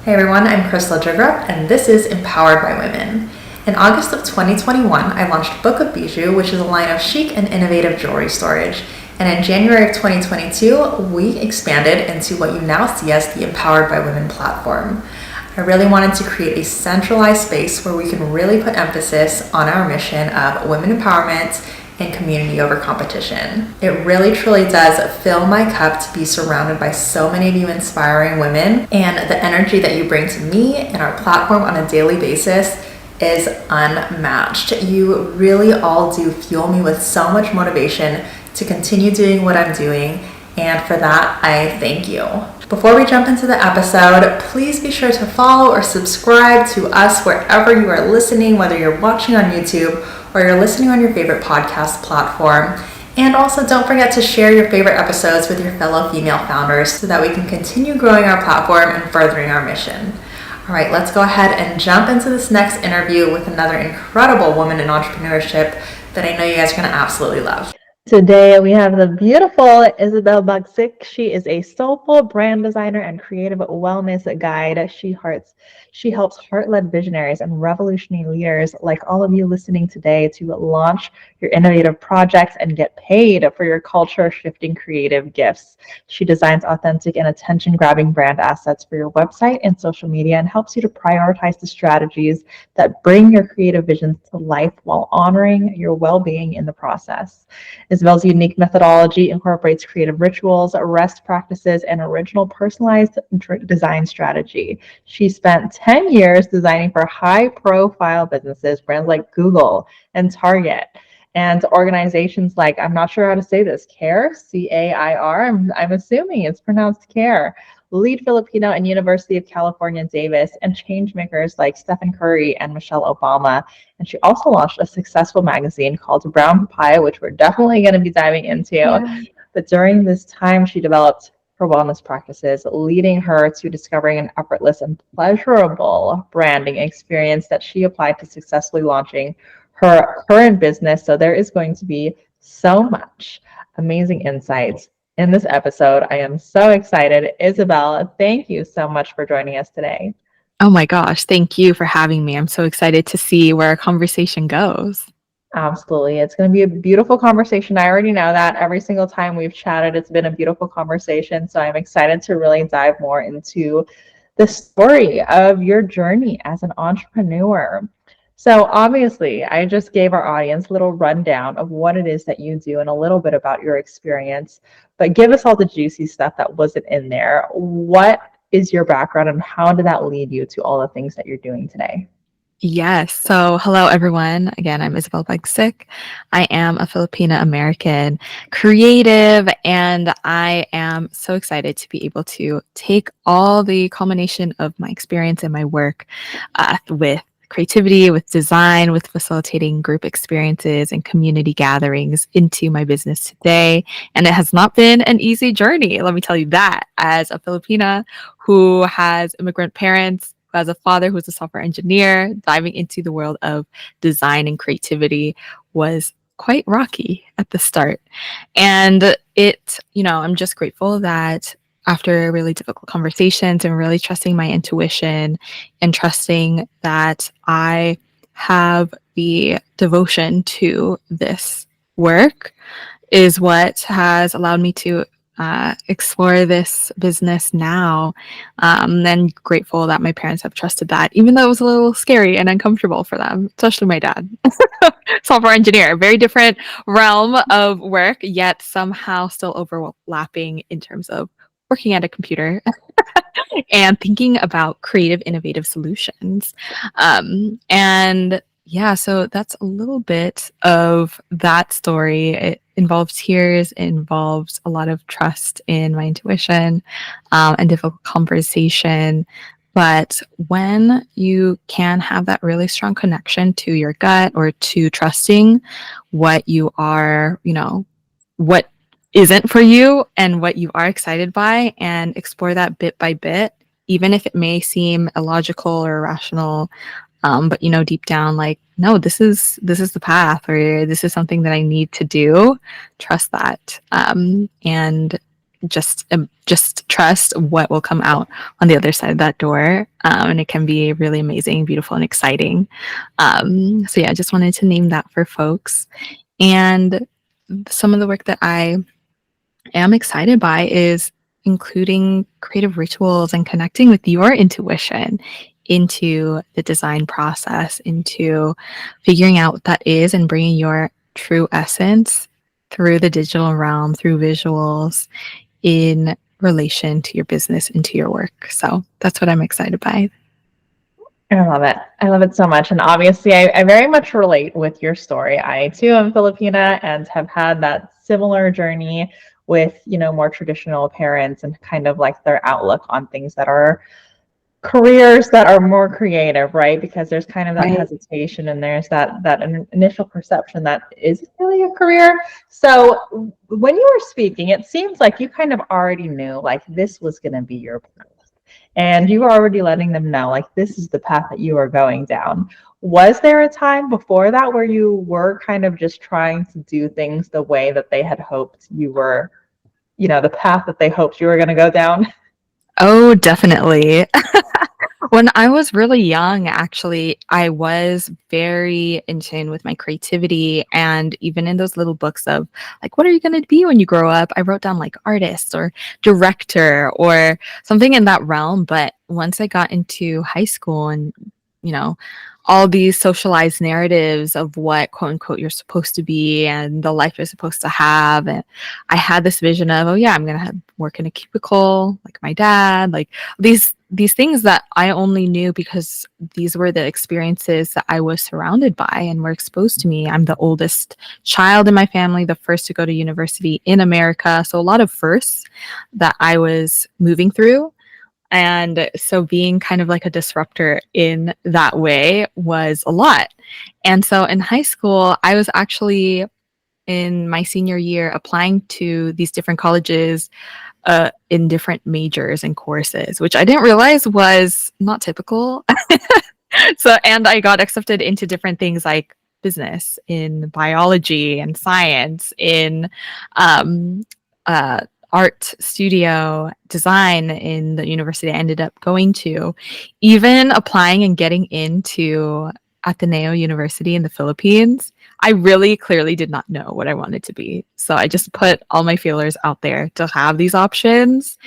Hey everyone, I'm Crystal Jigrup, and this is Empowered by Women. In August of 2021, I launched Book of Bijou, which is a line of chic and innovative jewelry storage. And in January of 2022, we expanded into what you now see as the Empowered by Women platform. I really wanted to create a centralized space where we can really put emphasis on our mission of women empowerment and community over competition. It really truly does fill my cup to be surrounded by so many of you inspiring women, and the energy that you bring to me and our platform on a daily basis is unmatched. You really all do fuel me with so much motivation to continue doing what I'm doing, and for that, I thank you. Before we jump into the episode, please be sure to follow or subscribe to us wherever you are listening, whether you're watching on YouTube or you're listening on your favorite podcast platform. And also don't forget to share your favorite episodes with your fellow female founders so that we can continue growing our platform and furthering our mission. All right, let's go ahead and jump into this next interview with another incredible woman in entrepreneurship that I know you guys are going to absolutely love. Today, we have the beautiful Isabel Bagsik. She is a soulful brand designer and creative wellness guide. She helps heart-led visionaries and revolutionary leaders like all of you listening today to launch your innovative projects and get paid for your culture-shifting creative gifts. She designs authentic and attention-grabbing brand assets for your website and social media and helps you to prioritize the strategies that bring your creative visions to life while honoring your well-being in the process. Isabel's unique methodology incorporates creative rituals, rest practices, and original personalized design strategy. She spent 10 years designing for high-profile businesses, brands like Google and Target, and organizations like, I'm not sure how to say this, CAIR, C-A-I-R, I'm assuming it's pronounced CARE, Lead Filipino and University of California, Davis, and changemakers like Stephen Curry and Michelle Obama. And she also launched a successful magazine called Brown Papaya, which we're definitely going to be diving into. Yeah. But during this time, she developed her wellness practices, leading her to discovering an effortless and pleasurable branding experience that she applied to successfully launching her current business. So there is going to be so much amazing insights in this episode. I am so excited. Isabel, thank you so much for joining us today. Oh my gosh, thank you for having me. I'm so excited to see where our conversation goes. Absolutely. It's going to be a beautiful conversation. I already know that. Every single time we've chatted, it's been a beautiful conversation. So I'm excited to really dive more into the story of your journey as an entrepreneur. So obviously, I just gave our audience a little rundown of what it is that you do and a little bit about your experience, but give us all the juicy stuff that wasn't in there. What is your background and how did that lead you to all the things that you're doing today? Yes. So, hello, everyone. Again, I'm Isabel Bagsik. I am a Filipino American creative, and I am so excited to be able to take all the culmination of my experience and my work with creativity, with design, with facilitating group experiences and community gatherings into my business today. And it has not been an easy journey. Let me tell you that, as a Filipina who has immigrant parents, who has a father who's a software engineer, diving into the world of design and creativity was quite rocky at the start. And I'm just grateful that after really difficult conversations and really trusting my intuition and trusting that I have the devotion to this work is what has allowed me to explore this business now. And grateful that my parents have trusted that, even though it was a little scary and uncomfortable for them, especially my dad. Software engineer, very different realm of work, yet somehow still overlapping in terms of working at a computer and thinking about creative, innovative solutions. And yeah, so that's a little bit of that story. It involves tears, it involves a lot of trust in my intuition and difficult conversation. But when you can have that really strong connection to your gut or to trusting what you are, what isn't for you and what you are excited by, and explore that bit by bit, even if it may seem illogical or irrational, but deep down, like, no, this is the path, or this is something that I need to do. Trust that, and just trust what will come out on the other side of that door, and it can be really amazing, beautiful, and exciting. So yeah, I just wanted to name that for folks. And some of the work that I am excited by is including creative rituals and connecting with your intuition into the design process, into figuring out what that is and bringing your true essence through the digital realm, through visuals, in relation to your business and to your work. So that's what I'm excited by. I love it. I love it so much. And obviously, I very much relate with your story. I too am Filipina and have had that similar journey with, more traditional parents and kind of like their outlook on things that are careers that are more creative, right? Because there's kind of that Right. hesitation and there's that initial perception that is really a career. So when you were speaking, it seems like you kind of already knew like this was going to be your path. And you were already letting them know like this is the path that you are going down. Was there a time before that where you were kind of just trying to do things the way that they had hoped you were, the path that they hoped you were going to go down? Oh, definitely. When I was really young, actually, I was very in tune with my creativity. And even in those little books of like, what are you going to be when you grow up? I wrote down like artist or director or something in that realm. But once I got into high school and, you know, all these socialized narratives of what quote unquote you're supposed to be and the life you're supposed to have. And I had this vision of, oh yeah, I'm gonna work in a cubicle like my dad, like these things that I only knew because these were the experiences that I was surrounded by and were exposed to me. I'm the oldest child in my family, the first to go to university in America. So a lot of firsts that I was moving through. And so being kind of like a disruptor in that way was a lot. And so in high school, I was actually in my senior year applying to these different colleges in different majors and courses, which I didn't realize was not typical. So, and I got accepted into different things like business, in biology and science, in um, uh, art studio design in the university I ended up going to, even applying and getting into Ateneo University in the Philippines. I really clearly did not know what I wanted to be. So I just put all my feelers out there to have these options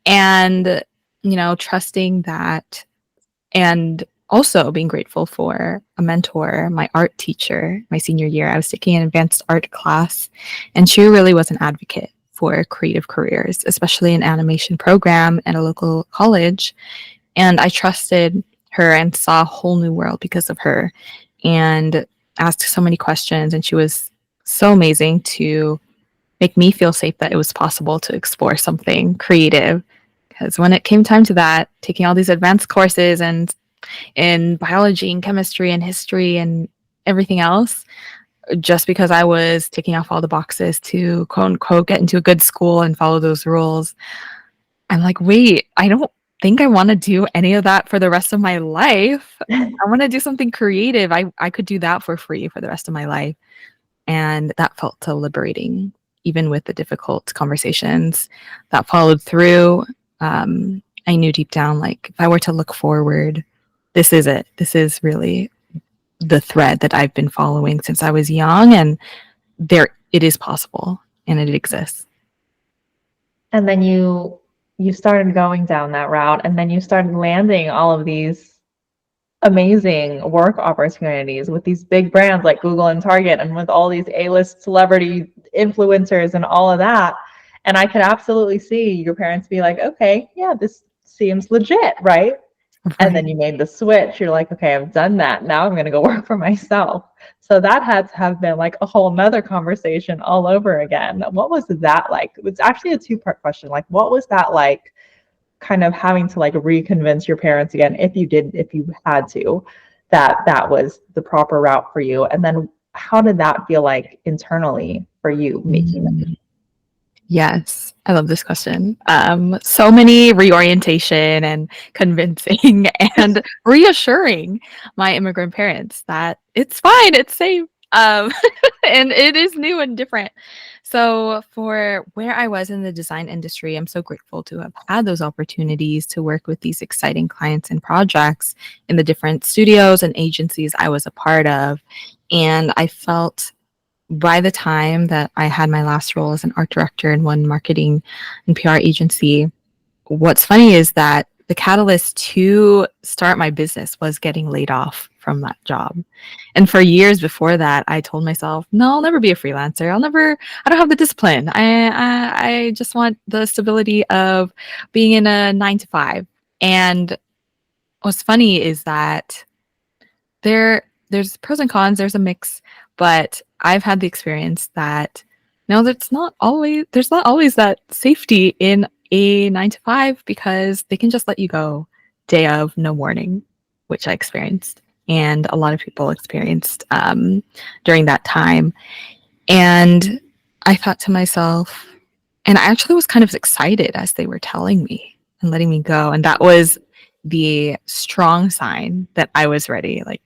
and, trusting that and also being grateful for a mentor, my art teacher, my senior year. I was taking an advanced art class, and she really was an advocate for creative careers, especially an animation program at a local college. And I trusted her and saw a whole new world because of her and asked so many questions. And she was so amazing to make me feel safe that it was possible to explore something creative. Because when it came time to that, taking all these advanced courses and in biology and chemistry and history and everything else, just because I was ticking off all the boxes to quote unquote get into a good school and follow those rules, I'm like, wait, I don't think I want to do any of that for the rest of my life. I want to do something creative. I could do that for free for the rest of my life. And that felt so liberating, even with the difficult conversations that followed through. I knew deep down, like, if I were to look forward, this is it. This is really the thread that I've been following since I was young. And it is possible and it exists. And then you started going down that route, and then you started landing all of these amazing work opportunities with these big brands like Google and Target, and with all these A-list celebrity influencers and all of that. And I could absolutely see your parents be like, okay, yeah, this seems legit, right? And then Right. you made the switch. You're like, okay, I've done that. Now I'm going to go work for myself. So that had to have been like a whole nother conversation all over again. What was that like? It's actually a two-part question. Like, what was that like, kind of having to like reconvince your parents again, if you had to, that that was the proper route for you? And then how did that feel like internally for you making that? Mm. Yes, I love this question. So many reorientation and convincing and reassuring my immigrant parents that it's fine, it's safe. Um, and it is new and different. So for where I was in the design industry, I'm so grateful to have had those opportunities to work with these exciting clients and projects in the different studios and agencies I was a part of. And I felt by the time that I had my last role as an art director in one marketing and PR agency, what's funny is that the catalyst to start my business was getting laid off from that job. And for years before that, I told myself, no, I'll never be a freelancer. I don't have the discipline. I just want the stability of being in a 9 to 5. And what's funny is that there's pros and cons, there's a mix, but I've had the experience that no, there's not always that safety in a 9 to 5 because they can just let you go day of no warning, which I experienced and a lot of people experienced during that time. And I thought to myself, and I actually was kind of excited as they were telling me and letting me go. And that was the strong sign that I was ready. Like,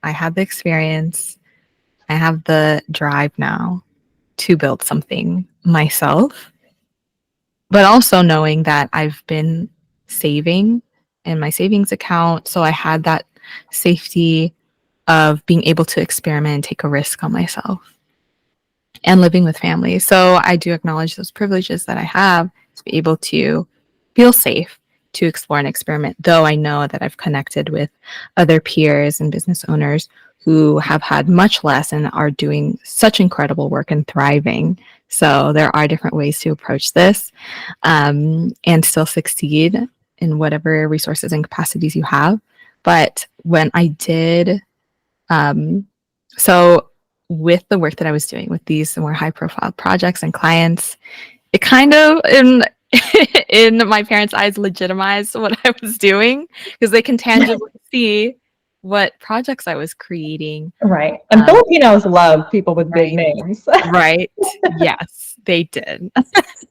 I had the experience, I have the drive now to build something myself, but also knowing that I've been saving in my savings account. So I had that safety of being able to experiment and take a risk on myself and living with family. So I do acknowledge those privileges that I have to be able to feel safe to explore and experiment, though I know that I've connected with other peers and business owners who have had much less and are doing such incredible work and thriving. So there are different ways to approach this and still succeed in whatever resources and capacities you have. But when I did, so with the work that I was doing with these more high profile projects and clients, it kind of in my parents' eyes legitimized what I was doing because they can tangibly see what projects I was creating. Right. And Filipinos love people with big names. Right. Yes, they did.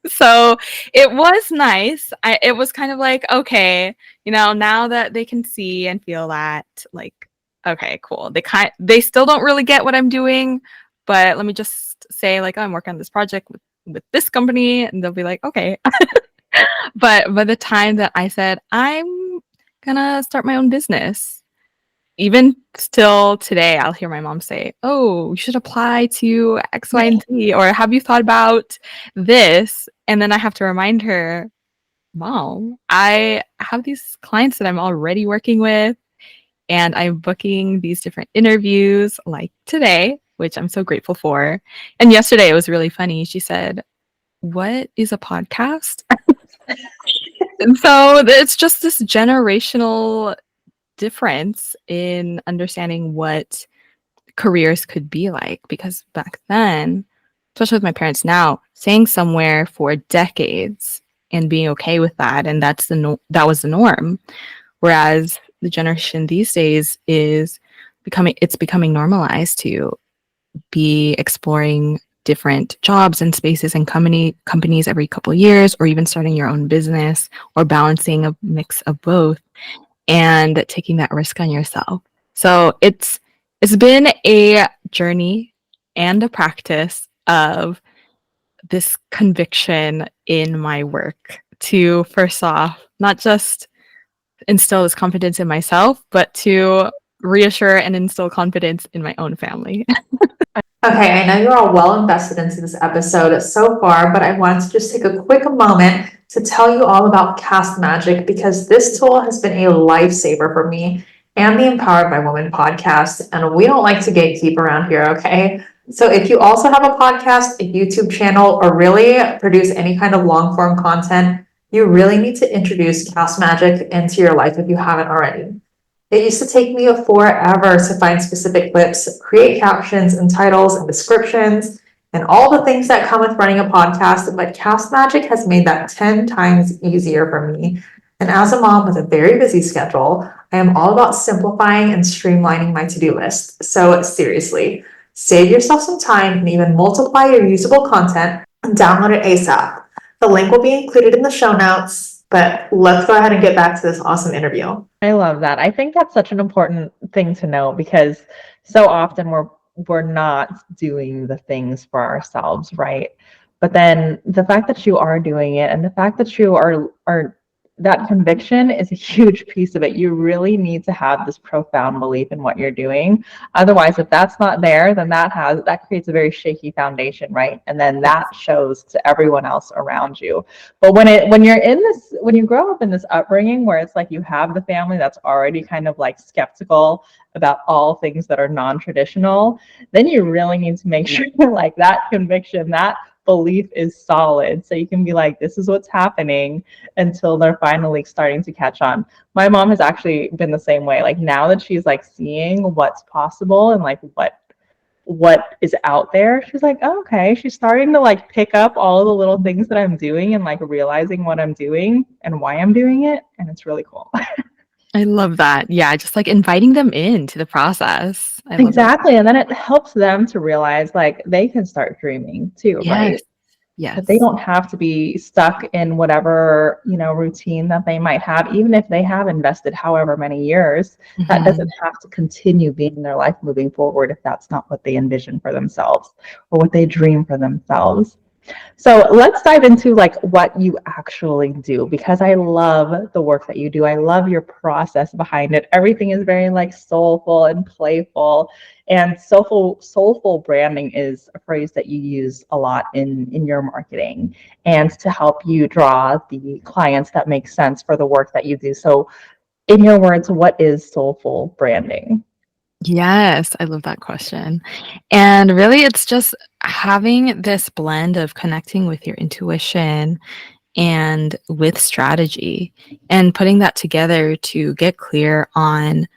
So it was nice. It was kind of like, okay, now that they can see and feel that, like, okay, cool. They still don't really get what I'm doing, but let me just say, like, oh, I'm working on this project with this company, and they'll be like, okay. But by the time that I said, I'm gonna start my own business, even still today, I'll hear my mom say, oh, you should apply to X, Y, and Z, or have you thought about this? And then I have to remind her, Mom, I have these clients that I'm already working with, and I'm booking these different interviews like today, which I'm so grateful for. And yesterday it was really funny. She said, what is a podcast? And so it's just this generational difference in understanding what careers could be like. Because back then, especially with my parents now, staying somewhere for decades and being okay with that, and that was the norm. Whereas the generation these days is becoming normalized to be exploring different jobs and spaces and companies every couple of years, or even starting your own business, or balancing a mix of both and taking that risk on yourself. So it's been a journey and a practice of this conviction in my work to, first off, not just instill this confidence in myself, but to reassure and instill confidence in my own family. Okay, I know you're all well invested into this episode so far, but I wanted to just take a quick moment to tell you all about Cast Magic because this tool has been a lifesaver for me and the Empowered by Women podcast. And we don't like to gatekeep around here, okay? So if you also have a podcast, a YouTube channel, or really produce any kind of long form content, you really need to introduce Cast Magic into your life if you haven't already. It used to take me forever to find specific clips, create captions and titles and descriptions, and all the things that come with running a podcast, but Cast Magic has made that 10 times easier for me. And as a mom with a very busy schedule, I am all about simplifying and streamlining my to-do list. So seriously, save yourself some time and even multiply your usable content and download it ASAP. The link will be included in the show notes, but let's go ahead and get back to this awesome interview. I love that. I think that's such an important thing to know because so often we're not doing the things for ourselves, right? But then the fact that you are doing it, and the fact that you are that conviction is a huge piece of it. You really need to have this profound belief in what you're doing. Otherwise, if that's not there, then that creates a very shaky foundation, right? And then that shows to everyone else around you. But when you grow up in this upbringing where it's like you have the family that's already kind of like skeptical about all things that are non-traditional, then you really need to make sure like that conviction, that belief is solid. So you can be like, this is what's happening, until they're finally starting to catch on. My mom has actually been the same way. Like now that she's like seeing what's possible and like what is out there, she's like, oh, okay. She's starting to like pick up all the little things that I'm doing and like realizing what I'm doing and why I'm doing it. And it's really cool. I love that. Yeah, just like inviting them into the process. I love Exactly. And then it helps them to realize like they can start dreaming too, right? Yes. Yes. That they don't have to be stuck in whatever, routine that they might have, even if they have invested however many years. That doesn't have to continue being their life moving forward if that's not what they envision for themselves or what they dream for themselves. So let's dive into like what you actually do, because I love the work that you do. I love your process behind it. Everything is very like soulful and playful. And soulful branding is a phrase that you use a lot in your marketing and to help you draw the clients that make sense for the work that you do. So in your words, what is soulful branding? Yes, I love that question. And really, it's just having this blend of connecting with your intuition and with strategy and putting that together to get clear on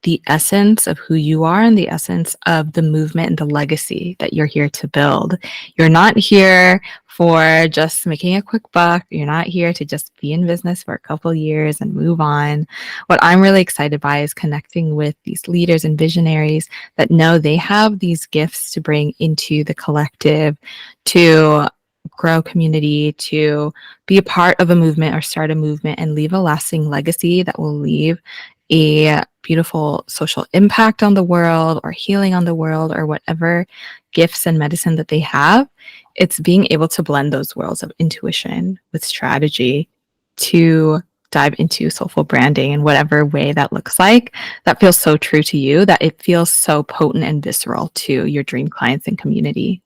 the essence of who you are and the essence of the movement and the legacy that you're here to build. You're not here for just making a quick buck. You're not here to just be in business for a couple years and move on. What I'm really excited by is connecting with these leaders and visionaries that know they have these gifts to bring into the collective to grow community, to be a part of a movement or start a movement and leave a lasting legacy that will leave a beautiful social impact on the world or healing on the world or whatever gifts and medicine that they have. It's being able to blend those worlds of intuition with strategy to dive into soulful branding in whatever way that looks like, that feels so true to you, that it feels so potent and visceral to your dream clients and community.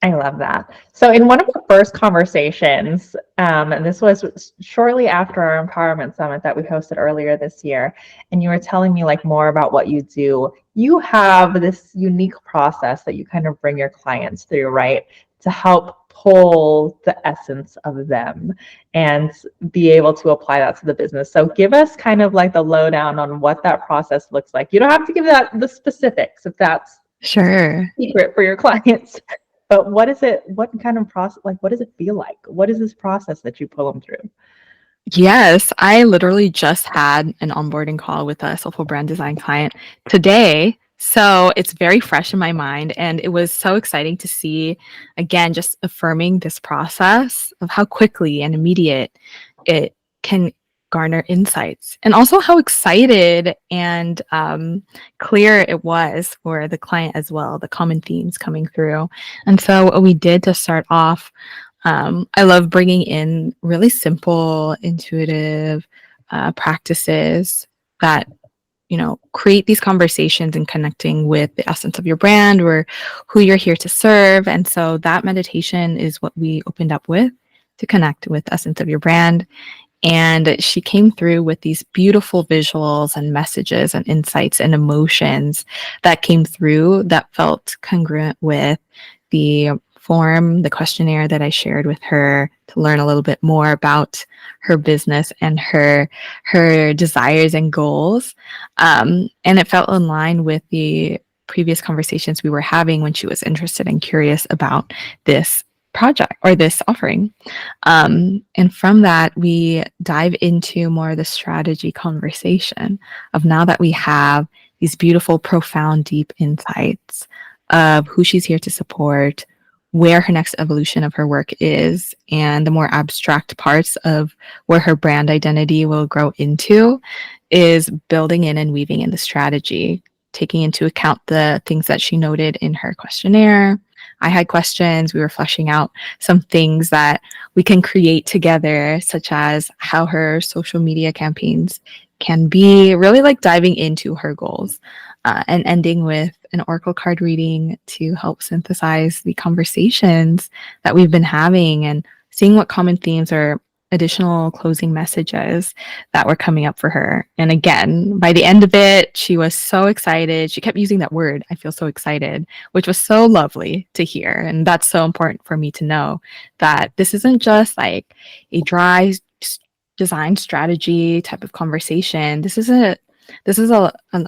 I love that. So in one of the first conversations, and this was shortly after our empowerment summit that we hosted earlier this year, and you were telling me like more about what you do. You have this unique process that you kind of bring your clients through, right? To help pull the essence of them and be able to apply that to the business. So give us kind of like the lowdown on what that process looks like. You don't have to give that the specifics if that's Sure. secret for your clients. But what is it? What kind of process? Like, what does it feel like? What is this process that you pull them through? Yes, I literally just had an onboarding call with a Soulful brand design client today. So it's very fresh in my mind. And it was so exciting to see, again, just affirming this process of how quickly and immediate it can garner insights. And also how excited and clear it was for the client as well, the common themes coming through. And so what we did to start off, I love bringing in really simple, intuitive practices that, create these conversations and connecting with the essence of your brand or who you're here to serve. And so that meditation is what we opened up with to connect with the essence of your brand. And she came through with these beautiful visuals and messages and insights and emotions that came through that felt congruent with the form, the questionnaire that I shared with her to learn a little bit more about her business and her desires and goals. And it felt in line with the previous conversations we were having when she was interested and curious about this project or this offering. And from that, we dive into more of the strategy conversation of now that we have these beautiful, profound, deep insights of who she's here to support, where her next evolution of her work is, and the more abstract parts of where her brand identity will grow into is building in and weaving in the strategy taking into account the things that she noted in her questionnaire. I had questions. We were fleshing out some things that we can create together, such as how her social media campaigns can be, really like diving into her goals, and ending with an oracle card reading to help synthesize the conversations that we've been having and seeing what common themes or additional closing messages that were coming up for her. And again, by the end of it, she was so excited. She kept using that word, I feel so excited, which was so lovely to hear. And that's so important for me to know that this isn't just like a dry design strategy type of conversation. This is a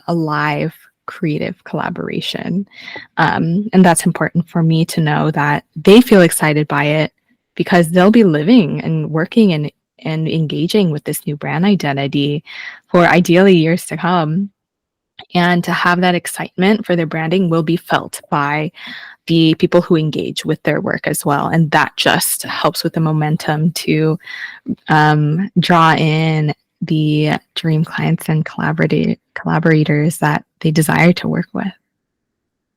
live creative collaboration. And that's important for me to know that they feel excited by it because they'll be living and working and engaging with this new brand identity for ideally years to come. And to have that excitement for their branding will be felt by the people who engage with their work as well. And that just helps with the momentum to draw in the dream clients and collaborators that they desire to work with.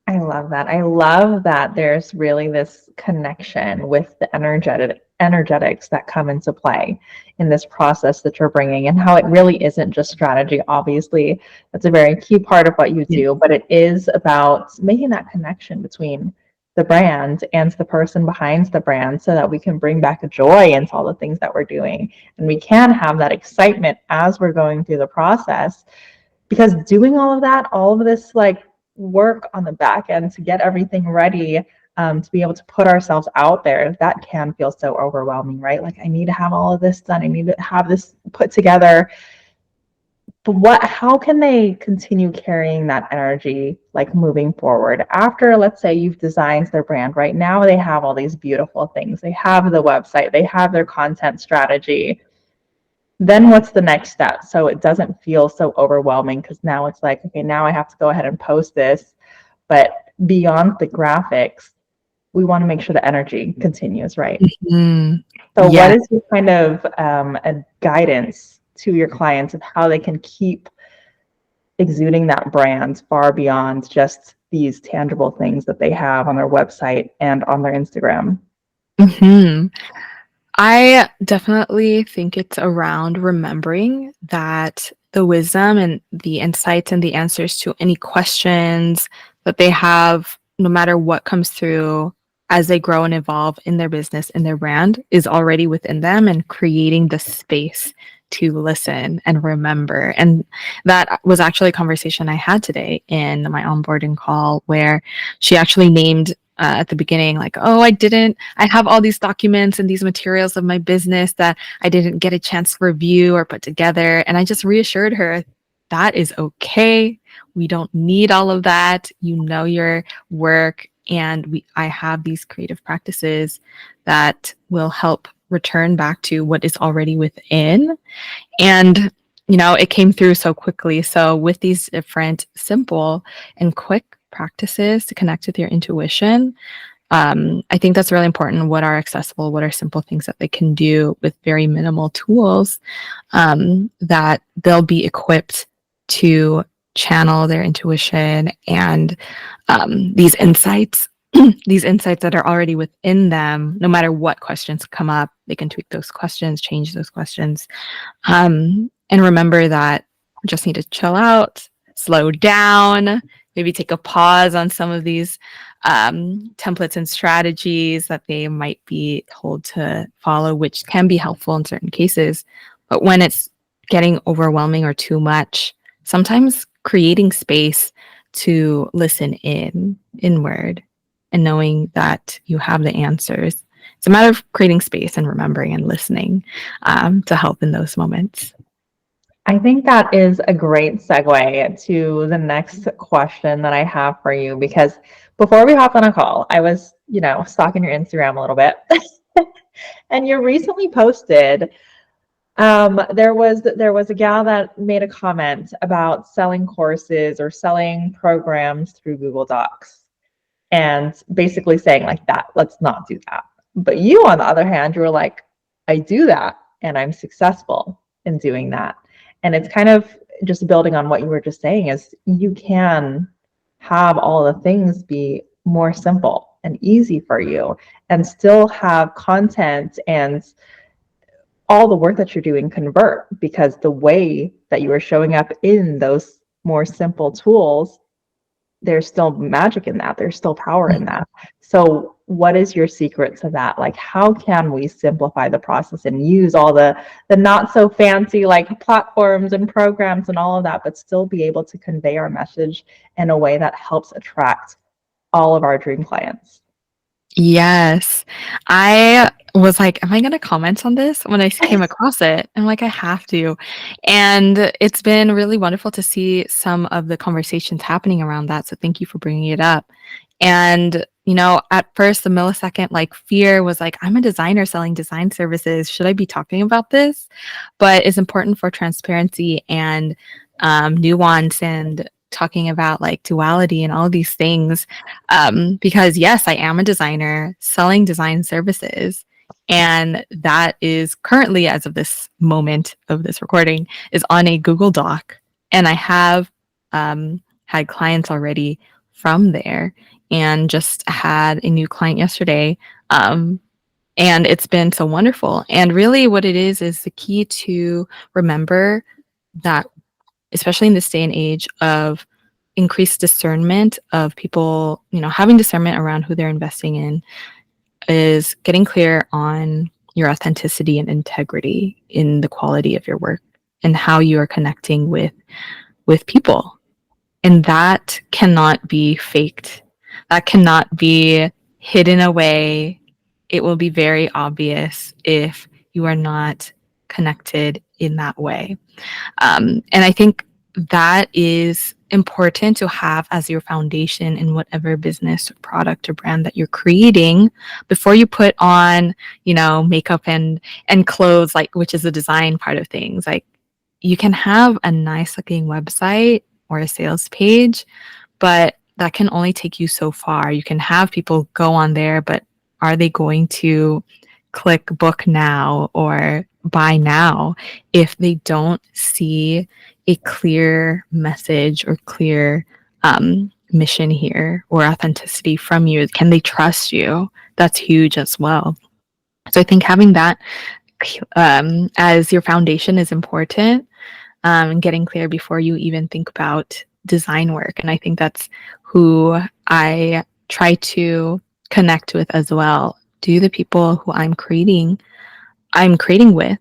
I love that. I love that there's really this connection with the energetics that come into play in this process that you're bringing, and how it really isn't just strategy. Obviously, that's a very key part of what you do, but it is about making that connection between the brand and the person behind the brand so that we can bring back a joy into all the things that we're doing. And we can have that excitement as we're going through the process, because doing all of that, all of this like work on the back end to get everything ready, to be able to put ourselves out there, that can feel so overwhelming, right? Like, I need to have all of this done. I need to have this put together. But how can they continue carrying that energy, like moving forward after, let's say you've designed their brand right now, they have all these beautiful things. They have the website, they have their content strategy. Then what's the next step? So it doesn't feel so overwhelming, because now it's like, okay, now I have to go ahead and post this. But beyond the graphics, we want to make sure the energy continues, right? Mm, So yeah. what is your kind of a guidance to your clients of how they can keep exuding that brand far beyond just these tangible things that they have on their website and on their Instagram? Mhm. I definitely think it's around remembering that the wisdom and the insights and the answers to any questions that they have, no matter what comes through as they grow and evolve in their business and their brand, is already within them, and creating the space to listen and remember. And that was actually a conversation I had today in my onboarding call, where she actually named at the beginning, like, oh, I have all these documents and these materials of my business that I didn't get a chance to review or put together. And I just reassured her that is okay. We don't need all of that. You know your work. And I have these creative practices that will help return back to what is already within. And it came through so quickly. So with these different simple and quick practices to connect with your intuition, I think that's really important. What are accessible, what are simple things that they can do with very minimal tools, that they'll be equipped to channel their intuition and these insights. These insights that are already within them, no matter what questions come up, they can tweak those questions, change those questions, and remember that we just need to chill out, slow down, maybe take a pause on some of these templates and strategies that they might be told to follow, which can be helpful in certain cases. But when it's getting overwhelming or too much, sometimes creating space to listen inward and knowing that you have the answers. It's a matter of creating space and remembering and listening to help in those moments. I think that is a great segue to the next question that I have for you, because before we hopped on a call, I was, stalking your Instagram a little bit. And you recently posted, there was a gal that made a comment about selling courses or selling programs through Google Docs, and basically saying like that, let's not do that. But you, on the other hand, you were like, I do that and I'm successful in doing that. And it's kind of just building on what you were just saying, is you can have all the things be more simple and easy for you and still have content and all the work that you're doing convert, because the way that you are showing up in those more simple tools, there's still magic in that. There's still power in that. So what is your secret to that? Like, how can we simplify the process and use all the not so fancy like platforms and programs and all of that, but still be able to convey our message in a way that helps attract all of our dream clients? Yes. I was like, am I going to comment on this when I came across it? I'm like, I have to. And it's been really wonderful to see some of the conversations happening around that. So thank you for bringing it up. And, at first, the millisecond like fear was like, I'm a designer selling design services. Should I be talking about this? But it's important for transparency and nuance and talking about like duality and all of these things, because yes, I am a designer selling design services, and that is currently, as of this moment of this recording, is on a Google Doc, and I have had clients already from there, and just had a new client yesterday, and it's been so wonderful. And really what it is the key to remember that, especially in this day and age of increased discernment of people, having discernment around who they're investing in, is getting clear on your authenticity and integrity in the quality of your work and how you are connecting with people. And that cannot be faked. That cannot be hidden away. It will be very obvious if you are not connected in that way. And I think that is important to have as your foundation in whatever business, product, or brand that you're creating before you put on, makeup and clothes, like, which is the design part of things. Like, you can have a nice looking website or a sales page, but that can only take you so far. You can have people go on there, but are they going to click book now or buy now if they don't see a clear message or clear mission here or authenticity from you? Can they trust you? That's huge as well. So I think having that as your foundation is important, and getting clear before you even think about design work. And I think that's who I try to connect with as well. Do the people who I'm creating with,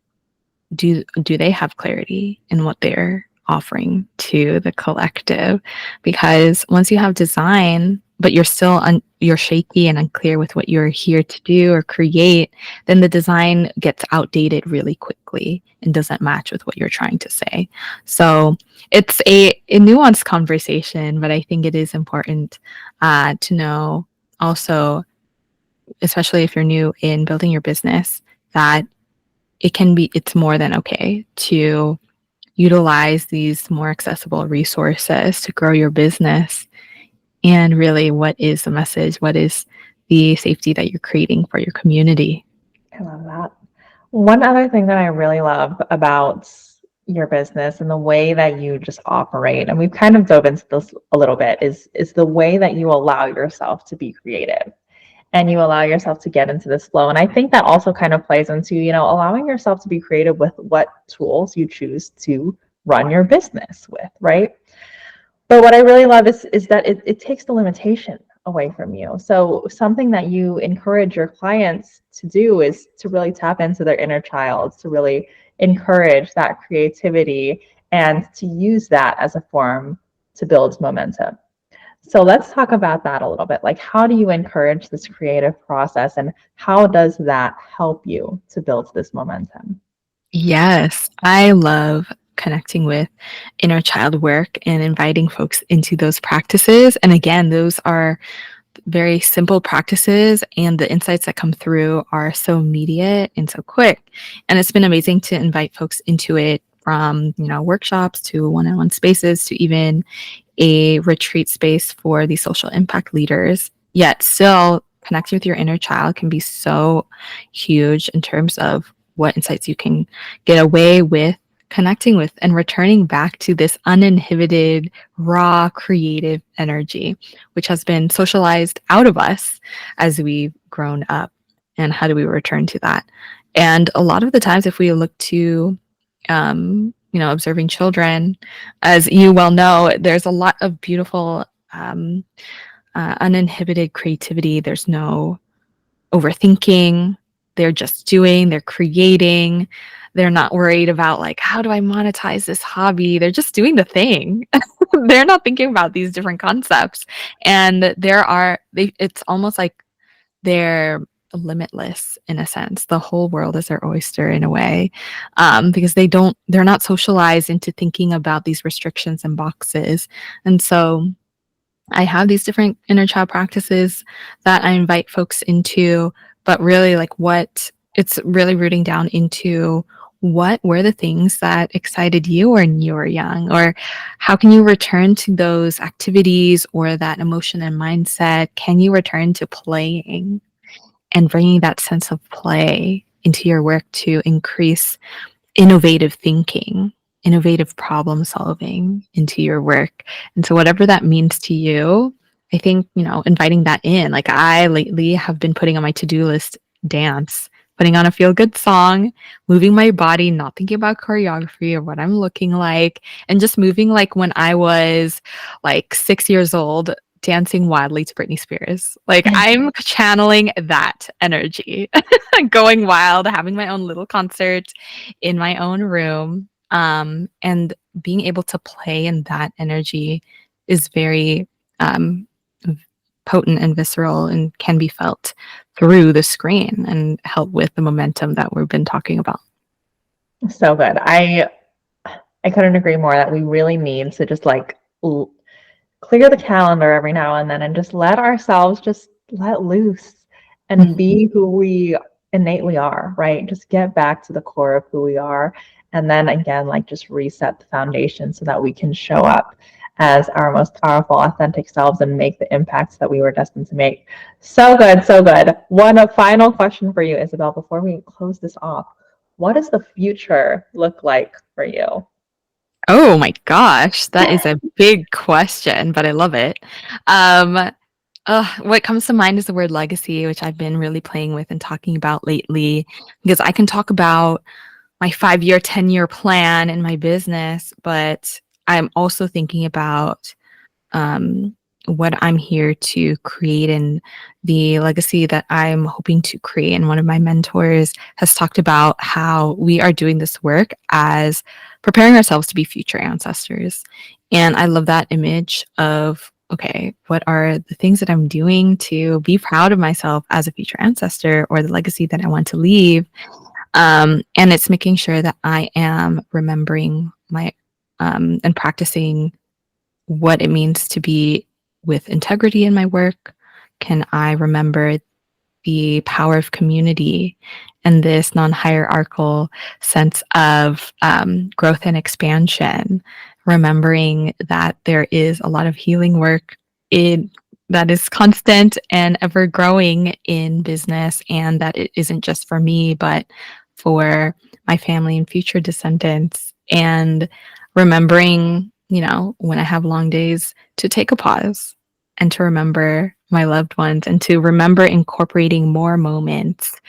do they have clarity in what they're offering to the collective? Because once you have design, but you're still you're shaky and unclear with what you're here to do or create, then the design gets outdated really quickly and doesn't match with what you're trying to say. So it's a nuanced conversation, but I think it is important to know also, especially if you're new in building your business, that it's more than okay to utilize these more accessible resources to grow your business. And really, what is the message? What is the safety that you're creating for your community? I love that. One other thing that I really love about your business and the way that you just operate, and we've kind of dove into this a little bit, is the way that you allow yourself to be creative and you allow yourself to get into this flow. And I think that also kind of plays into, allowing yourself to be creative with what tools you choose to run your business with, right? But what I really love is that it takes the limitation away from you. So something that you encourage your clients to do is to really tap into their inner child, to really encourage that creativity and to use that as a form to build momentum. So let's talk about that a little bit. Like, how do you encourage this creative process and how does that help you to build this momentum? Yes, I love connecting with inner child work and inviting folks into those practices. And again, those are very simple practices, and the insights that come through are so immediate and so quick. And it's been amazing to invite folks into it, from workshops to one-on-one spaces to even a retreat space for the social impact leaders. Yet still, connecting with your inner child can be so huge in terms of what insights you can get away with connecting with and returning back to this uninhibited, raw, creative energy, which has been socialized out of us as we've grown up. And how do we return to that? And a lot of the times, if we look to, observing children, as you well know, there's a lot of beautiful, uninhibited creativity. There's no overthinking. They're just doing, they're creating. They're not worried about like, how do I monetize this hobby? They're just doing the thing. They're not thinking about these different concepts. And it's almost like they're limitless in a sense. The whole world is their oyster in a way, because they're not socialized into thinking about these restrictions and boxes. And so I have these different inner child practices that I invite folks into, but really it's really rooting down into what were the things that excited you when you were young, or how can you return to those activities or that emotion and mindset? Can you return to playing and bringing that sense of play into your work to increase innovative thinking, innovative problem solving into your work? And so, whatever that means to you, I think, inviting that in. Like, I lately have been putting on my to do list dance, putting on a feel good song, moving my body, not thinking about choreography or what I'm looking like, and just moving like when I was like 6 years old, dancing wildly to Britney Spears. Like, I'm channeling that energy, going wild, having my own little concert in my own room. And being able to play in that energy is very potent and visceral and can be felt through the screen and help with the momentum that we've been talking about. So good. I couldn't agree more that we really need to just like clear the calendar every now and then and just let ourselves just let loose and be who we innately are, right? Just get back to the core of who we are. And then again, like just reset the foundation so that we can show up as our most powerful, authentic selves and make the impacts that we were destined to make. So good, so good. One final question for you, Isabel, before we close this off. What does the future look like for you? Oh my gosh, that is a big question, but I love it. What comes to mind is the word legacy, which I've been really playing with and talking about lately, because I can talk about my 5-year, 10-year plan in my business, but I'm also thinking about what I'm here to create and the legacy that I'm hoping to create. And one of my mentors has talked about how we are doing this work as preparing ourselves to be future ancestors. And I love that image of, okay, what are the things that I'm doing to be proud of myself as a future ancestor, or the legacy that I want to leave? And it's making sure that I am remembering my and practicing what it means to be with integrity in my work. Can I remember the power of community and this non-hierarchical sense of growth and expansion, remembering that there is a lot of healing work that is constant and ever growing in business, and that it isn't just for me, but for my family and future descendants. And remembering, when I have long days, to take a pause and to remember my loved ones, and to remember incorporating more moments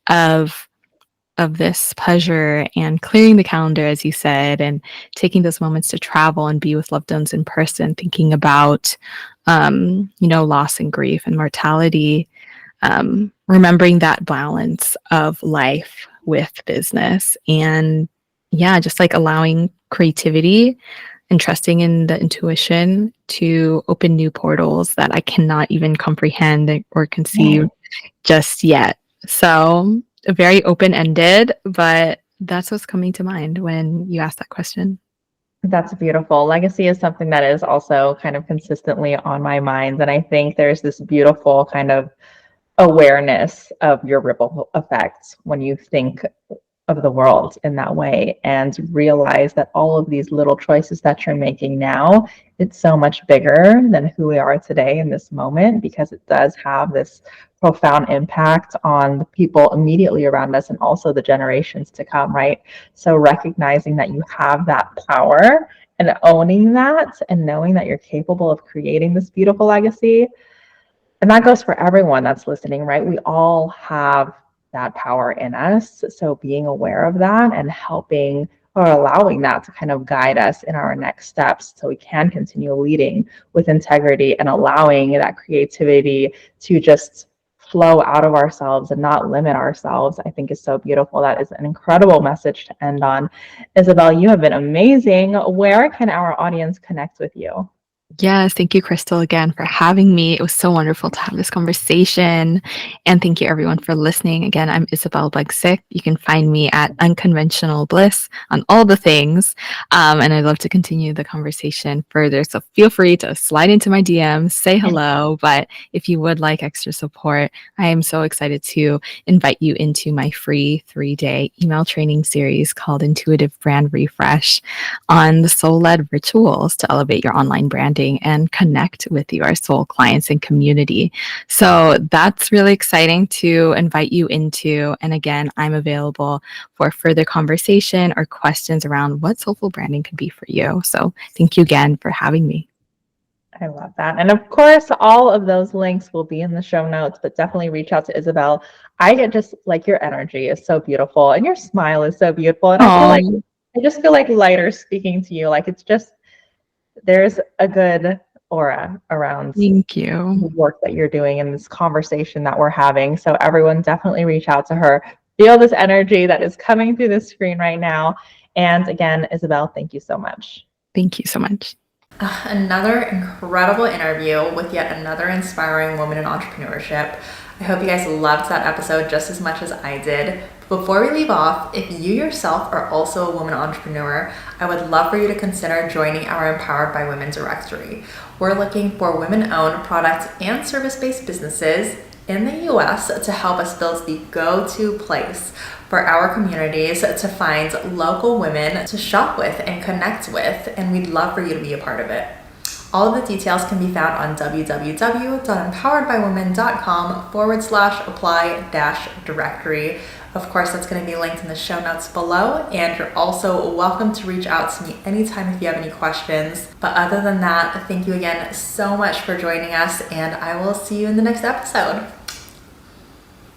of this pleasure and clearing the calendar, as you said, and taking those moments to travel and be with loved ones in person, thinking about loss and grief and mortality, remembering that balance of life with business. And yeah, just like allowing creativity and trusting in the intuition to open new portals that I cannot even comprehend or conceive just yet. So very open-ended, but that's what's coming to mind when you ask that question. That's beautiful. Legacy is something that is also kind of consistently on my mind. And I think there's this beautiful kind of awareness of your ripple effects when you think of the world in that way, and realize that all of these little choices that you're making now, it's so much bigger than who we are today in this moment, because it does have this profound impact on the people immediately around us and also the generations to come, right? So recognizing that you have that power and owning that and knowing that you're capable of creating this beautiful legacy. And that goes for everyone that's listening, right? We all have that power in us. So being aware of that and helping or allowing that to kind of guide us in our next steps so we can continue leading with integrity and allowing that creativity to just flow out of ourselves and not limit ourselves, I think is so beautiful. That is an incredible message to end on. Isabel, you have been amazing. Where can our audience connect with you? Yes, thank you, Crystal, again for having me. It was so wonderful to have this conversation. And thank you, everyone, for listening. Again, I'm Isabel Bagsik. You can find me at Unconventional Bliss on all the things. And I'd love to continue the conversation further. So feel free to slide into my DMs, say hello. But if you would like extra support, I am so excited to invite you into my free 3-day email training series called Intuitive Brand Refresh on the soul-led rituals to elevate your online branding and connect with your soul clients and community. So that's really exciting to invite you into. And again, I'm available for further conversation or questions around what soulful branding could be for you. So thank you again for having me. I love that. And of course, all of those links will be in the show notes, but definitely reach out to Isabel. I get just like your energy is so beautiful and your smile is so beautiful. And I just feel like lighter speaking to you. Like it's just, there's a good aura around Thank you. the work that you're doing and this conversation that we're having. So everyone definitely reach out to her. Feel this energy that is coming through the screen right now. And again, Isabel, thank you so much. Thank you so much. Another incredible interview with yet another inspiring woman in entrepreneurship. I hope you guys loved that episode just as much as I did. Before we leave off, if you yourself are also a woman entrepreneur, I would love for you to consider joining our Empowered by Women directory. We're looking for women-owned product and service-based businesses in the US to help us build the go-to place for our communities to find local women to shop with and connect with, and we'd love for you to be a part of it. All of the details can be found on www.empoweredbywomen.com/apply-directory. Of course, that's going to be linked in the show notes below, and you're also welcome to reach out to me anytime if you have any questions. But other than that, thank you again so much for joining us, and I will see you in the next episode.